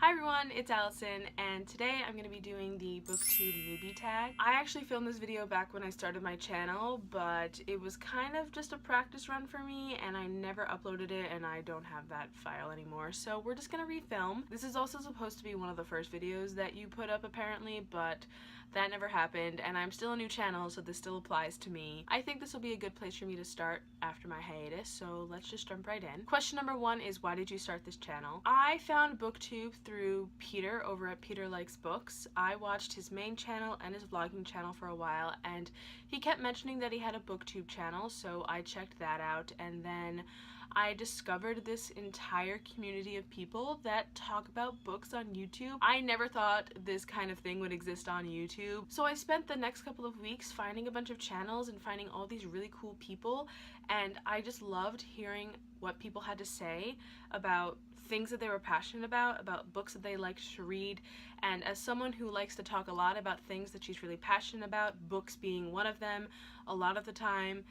Hi everyone, it's Allison, and today I'm going to be doing the Booktube Newbie Tag. I actually filmed this video back when I started my channel, but it was kind of just a practice run for me, and I never uploaded it, and I don't have that file anymore, so we're just going to refilm. This is also supposed to be one of the first videos that you put up apparently, but that never happened, and I'm still a new channel, so this still applies to me. I think this will be a good place for me to start after my hiatus, so let's just jump right in. Question number one is, why did you start this channel? I found Booktube through Peter over at Peter Likes Books. I watched his main channel and his vlogging channel for a while, and he kept mentioning that he had a Booktube channel, so I checked that out, and then I discovered this entire community of people that talk about books on YouTube. I never thought this kind of thing would exist on YouTube. So I spent the next couple of weeks finding a bunch of channels and finding all these really cool people, and I just loved hearing what people had to say about things that they were passionate about books that they liked to read. And as someone who likes to talk a lot about things that she's really passionate about, books being one of them, a lot of the time,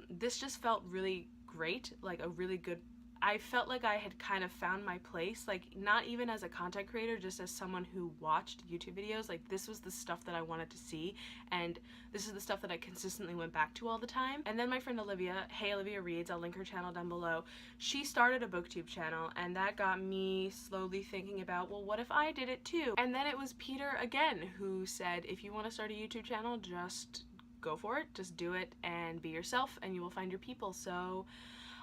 this just felt really great, like a really good, I felt like I had kind of found my place, like not even as a content creator, just as someone who watched YouTube videos. Like this was the stuff that I wanted to see, and this is the stuff that I consistently went back to all the time. And then my friend Olivia, hey Olivia Reads, I'll link her channel down below, she started a Booktube channel, and that got me slowly thinking about, well, what if I did it too? And then it was Peter again who said, if you want to start a YouTube channel, just go for it, just do it and be yourself and you will find your people. So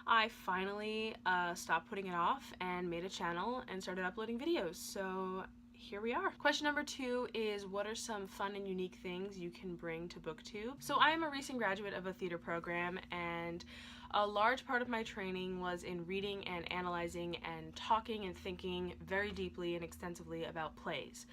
I finally stopped putting it off and made a channel and started uploading videos. So here we are. Question number two is, what are some fun and unique things you can bring to Booktube? So I am a recent graduate of a theater program, and a large part of my training was in reading and analyzing and talking and thinking very deeply and extensively about plays.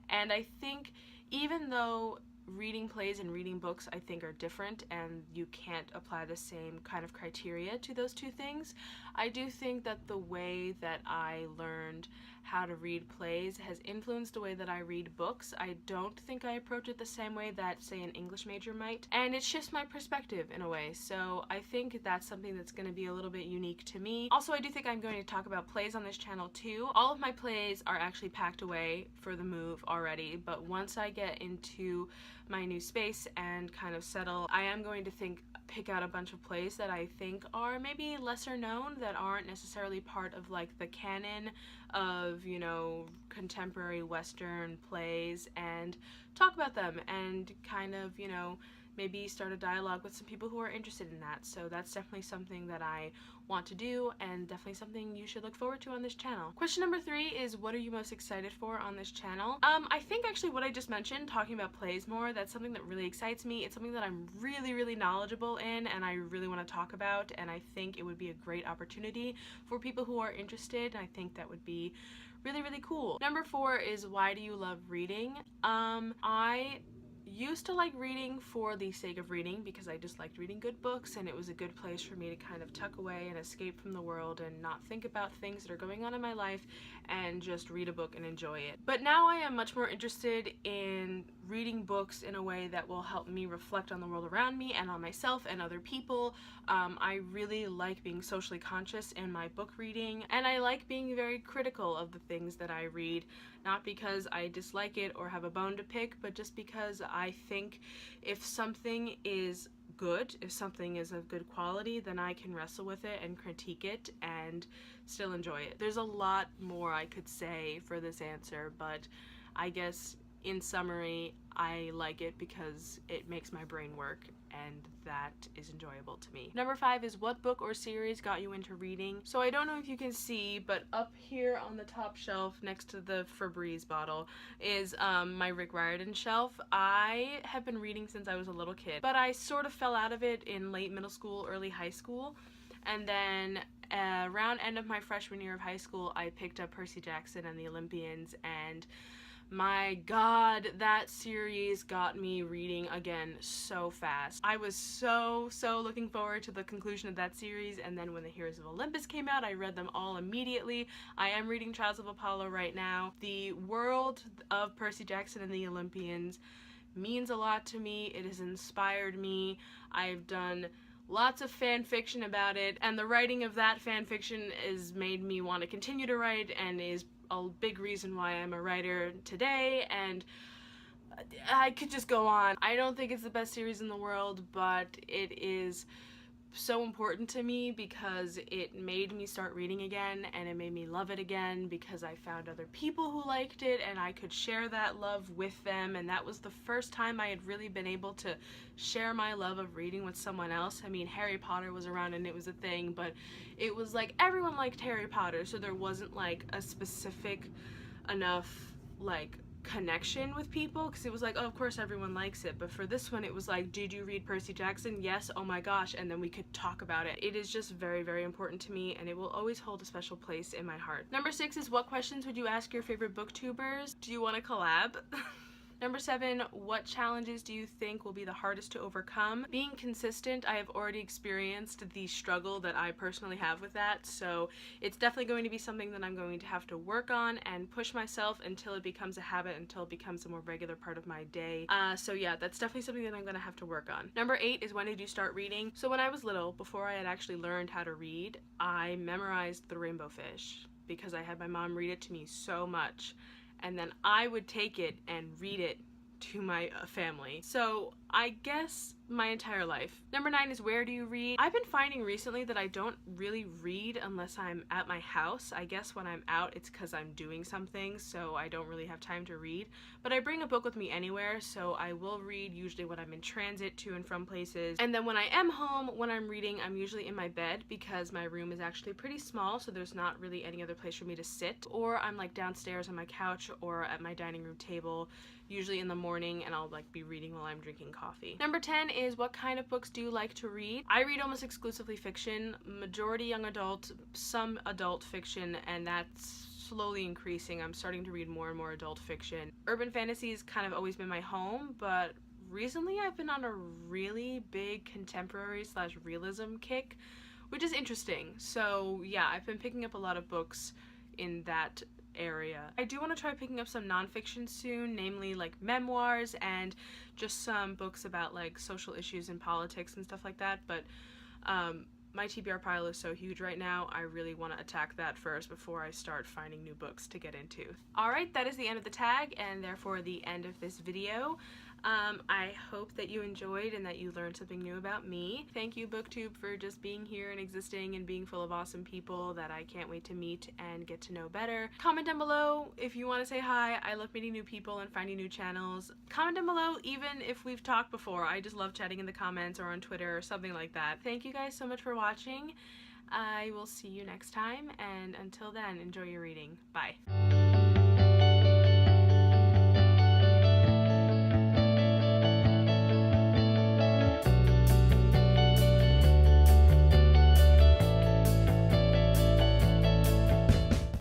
And I think even though reading plays and reading books I think are different and you can't apply the same kind of criteria to those two things, I do think that the way that I learned how to read plays has influenced the way that I read books. I don't think I approach it the same way that, say, an English major might, and it shifts my perspective in a way, so I think that's something that's going to be a little bit unique to me. Also, I do think I'm going to talk about plays on this channel too. All of my plays are actually packed away for the move already, but once I get into my new space and kind of settle, I am going to pick out a bunch of plays that I think are maybe lesser known, that aren't necessarily part of like the canon of, you know, contemporary Western plays, and talk about them and kind of, you know, maybe start a dialogue with some people who are interested in that. So that's definitely something that I want to do, and definitely something you should look forward to on this channel. Question number three is, what are you most excited for on this channel? I think actually what I just mentioned, talking about plays more, that's something that really excites me. It's something that I'm really knowledgeable in and I really want to talk about, and I think it would be a great opportunity for people who are interested, and I think that would be really cool. Number four is, why do you love reading? I used to like reading for the sake of reading, because I just liked reading good books, and it was a good place for me to kind of tuck away and escape from the world and not think about things that are going on in my life and just read a book and enjoy it. But now I am much more interested in reading books in a way that will help me reflect on the world around me and on myself and other people. I really like being socially conscious in my book reading, and I like being very critical of the things that I read, not because I dislike it or have a bone to pick, but just because I think if something is good, if something is of good quality, then I can wrestle with it and critique it and still enjoy it. There's a lot more I could say for this answer, but I guess in summary, I like it because it makes my brain work, and that is enjoyable to me. Number five is, what book or series got you into reading? So I don't know if you can see, but up here on the top shelf next to the Febreze bottle is my Rick Riordan shelf. I have been reading since I was a little kid, but I sort of fell out of it in late middle school, early high school, and then around end of my freshman year of high school, I picked up Percy Jackson and the Olympians, and my god, that series got me reading again so fast. I was so looking forward to the conclusion of that series, and then when the Heroes of Olympus came out, I read them all immediately. I am reading Trials of Apollo right now. The world of Percy Jackson and the Olympians means a lot to me. It has inspired me. I've done lots of fan fiction about it, and the writing of that fan fiction has made me want to continue to write and is a big reason why I'm a writer today, and I could just go on. I don't think it's the best series in the world, but it is so important to me because it made me start reading again, and it made me love it again because I found other people who liked it and I could share that love with them, and that was the first time I had really been able to share my love of reading with someone else. I mean, Harry Potter was around and it was a thing, but it was like everyone liked Harry Potter, so there wasn't like a specific enough like connection with people, because it was like, oh, of course everyone likes it. But for this one, it was like, did you read Percy Jackson? Yes. Oh my gosh. And then we could talk about it. It is just very, very important to me, and it will always hold a special place in my heart. Number 6 is, what questions would you ask your favorite booktubers? Do you want to collab? Number 7, what challenges do you think will be the hardest to overcome? Being consistent, I have already experienced the struggle that I personally have with that, so it's definitely going to be something that I'm going to have to work on and push myself until it becomes a habit, until it becomes a more regular part of my day. So yeah, that's definitely something that I'm going to have to work on. Number 8 is, when did you start reading? So when I was little, before I had actually learned how to read, I memorized The Rainbow Fish because I had my mom read it to me so much. And then I would take it and read it to my family. So I guess my entire life. Number 9 is, where do you read? I've been finding recently that I don't really read unless I'm at my house. I guess when I'm out, it's because I'm doing something, so I don't really have time to read. But I bring a book with me anywhere, so I will read usually when I'm in transit to and from places. And then when I am home, when I'm reading, I'm usually in my bed because my room is actually pretty small, so there's not really any other place for me to sit. Or I'm like downstairs on my couch or at my dining room table, usually in the morning, and I'll like be reading while I'm drinking coffee. Number 10 is, what kind of books do you like to read? I read almost exclusively fiction, majority young adult, some adult fiction, and that's slowly increasing. I'm starting to read more and more adult fiction. Urban fantasy has kind of always been my home, but recently I've been on a really big contemporary / realism kick, which is interesting. So yeah, I've been picking up a lot of books in that area. I do want to try picking up some nonfiction soon, namely like memoirs and just some books about like social issues and politics and stuff like that, but my TBR pile is so huge right now, I really want to attack that first before I start finding new books to get into. Alright, that is the end of the tag, and therefore the end of this video. I hope that you enjoyed and that you learned something new about me. Thank you, Booktube, for just being here and existing and being full of awesome people that I can't wait to meet and get to know better. Comment down below if you want to say hi. I love meeting new people and finding new channels. Comment down below even if we've talked before. I just love chatting in the comments or on Twitter or something like that. Thank you guys so much for watching. I will see you next time, and until then, enjoy your reading. Bye.